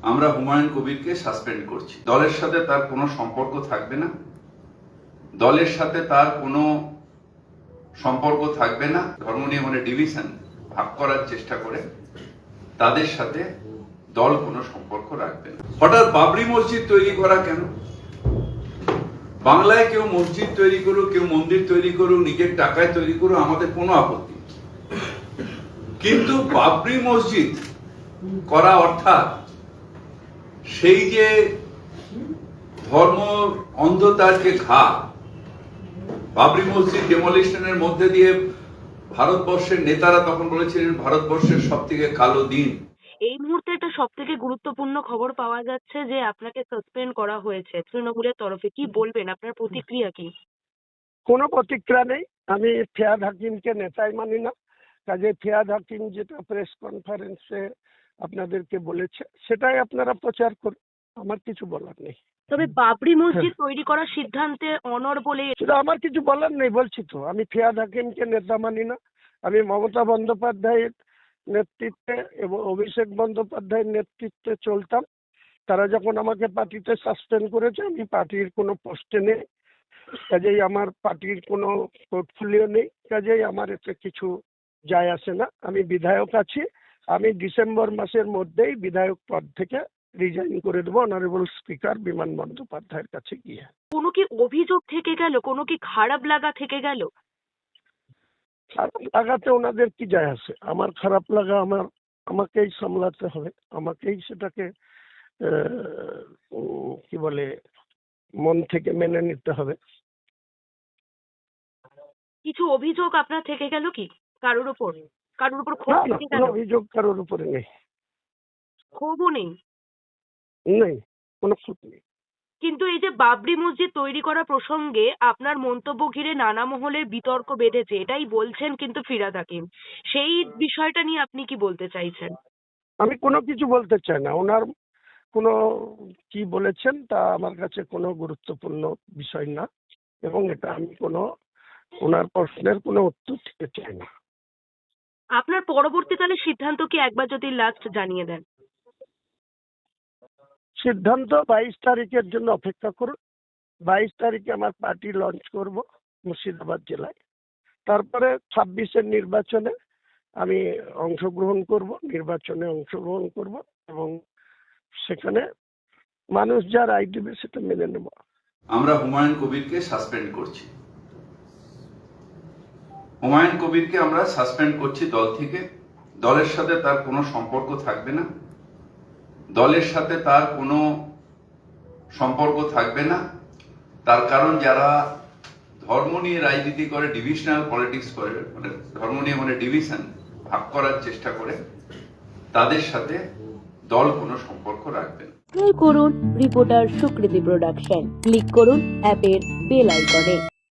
আমরা হুমায়ুন কবিরকে সাসপেন্ড করছি। দলের সাথে তার কোনো সম্পর্ক থাকবে না, দলের সাথে তার কোনো সম্পর্ক থাকবে না। ধর্ম নিয়ে মানে ডিভিশন ভাগ করার চেষ্টা করে তাদের সাথে দল কোনো সম্পর্ক রাখবে না। হঠাৎ বাবরি মসজিদ তৈরি করা কেন? বাংলায় কেউ মসজিদ তৈরি করুক, কেউ মন্দির তৈরি করুক, নিজের টাকায় তৈরি করুক, আমাদের কোনো আপত্তি, কিন্তু বাবরি মসজিদ করা অর্থাৎ সেই যে ধর্ম অন্ধতার যে ঘা, বাবরি মসজিদ ডেমোলিশনের মধ্যে দিয়ে ভারতবর্ষের নেতারা তখন বলেছিলেন ভারতবর্ষের সব থেকে কালো দিন। এই মুহূর্তে একটা সব থেকে গুরুত্বপূর্ণ খবর পাওয়া যাচ্ছে যে আপনাকে সাসপেন্ড করা হয়েছে তৃণমূলের তরফে। কি বলবেন, আপনার প্রতিক্রিয়া কি? কোনো প্রতিক্রিয়া নেই। আমি ফিয়াদ হাকিমকে নেতাই মানি না, কাজে ফিয়াদ হাকিম যেটা প্রেস কনফারেন্সে আপনাদেরকে বলেছে সেটাই আপনারা প্রচার করুন, আমার কিছু বলার নেই। তবে বাবরি মসজিদ তৈরি করার সিদ্ধান্তে অনড় বলে সেটা আমার কিছু বলার নেই, বলছি তো আমি ফিয়াদ হাকিমকে নেতা মানি না। আমি মমতা বন্দ্যোপাধ্যায়ের নেতৃত্বে এবং অভিষেক বন্দ্যোপাধ্যায়ের নেতৃত্বে চলতাম। তারা যখন আমাকে পার্টিতে সাসপেন্ড করেছে, আমি পার্টির কোনো পোস্টে নেই, কাজেই আমার পার্টির কোনো পোর্টফোলিও নেই, কাজেই আমার এতে কিছু যায় আসে না। আমি বিধায়ক আছি, আমি ডিসেম্বর মাসের মধ্যেই বিধায়ক পদ থেকে রিজাইন করে দেবো অনারেবল স্পিকার বিমান বন্দ্যোপাধ্যায়ের কাছে গিয়ে। কোনো কি অভিযোগ থেকে গেল, কোনো কি খারাপ লাগা থেকে গেল? খারাপ লাগাতে ওনাদের কি যায় আসে? আমার খারাপ লাগা আমাকেই সামলাতে হবে, আমাকেই সেটাকে কি বলে মন থেকে মেনে নিতে হবে। কিছু অভিযোগ আপনার থেকে গেল কি কারোর উপর ক্ষোভ না না, থেকে কোনো গেল? অভিযোগ কারোর উপরে নেই, ক্ষোভও নেই? নেই, কোনো খুঁত নেই। কিন্তু এই যে বাবরি মসজিদ তৈরি করা প্রসঙ্গে আপনার মন্তব্য ঘিরে নানা মহলের বিতর্ক বেঁধেছে, এটাই বলছেন কিন্তু ফিরহাদ হাকিম। সেই বিষয়টা নিয়ে আপনি কি বলতে চাইছেন? আমি কোনো কিছু বলতে চাই না, ওনার কোনো কি বলেছেন তা আমার কাছে কোনো গুরুত্বপূর্ণ বিষয় না, এবং এটা আমি কোনো ওনার প্রশ্নের কোনো উত্তর দিতে চাই না। আপনার পরবর্তীকালে সিদ্ধান্ত কি একবার যদি লাস্ট জানিয়ে দেন? সিদ্ধান্ত 22 তারিখের জন্য অপেক্ষা করুন। 22 তারিখে আমার পার্টি লঞ্চ করব মুর্শিদাবাদ জেলায়। তারপরে 26-এর নির্বাচনে আমি নির্বাচনে অংশগ্রহণ করব এবং সেখানে মানুষ যা রায় দেবে সেটা মেনে নেব। আমরা হুমায়ুন কবিরকে সাসপেন্ড করছি। হুমায়ুন কবিরকে আমরা সাসপেন্ড করছি দল থেকে। দলের সাথে তার কোনো সম্পর্ক থাকবে না, দলের সাথে তার কোনো সম্পর্ক থাকবে না। তার কারণ যারা ধর্ম নিয়ে রাজনীতি করে, ডিভিশনাল পলিটিক্স করে, মানে ধর্ম নিয়ে মানে ডিভিশন ভাগ করার চেষ্টা করে, তাদের সাথে দল কোনো সম্পর্ক রাখবে না। করুন রিপোর্টার সুকৃতি প্রোডাকশন, ক্লিক করুন অ্যাপের বেল আইকনে।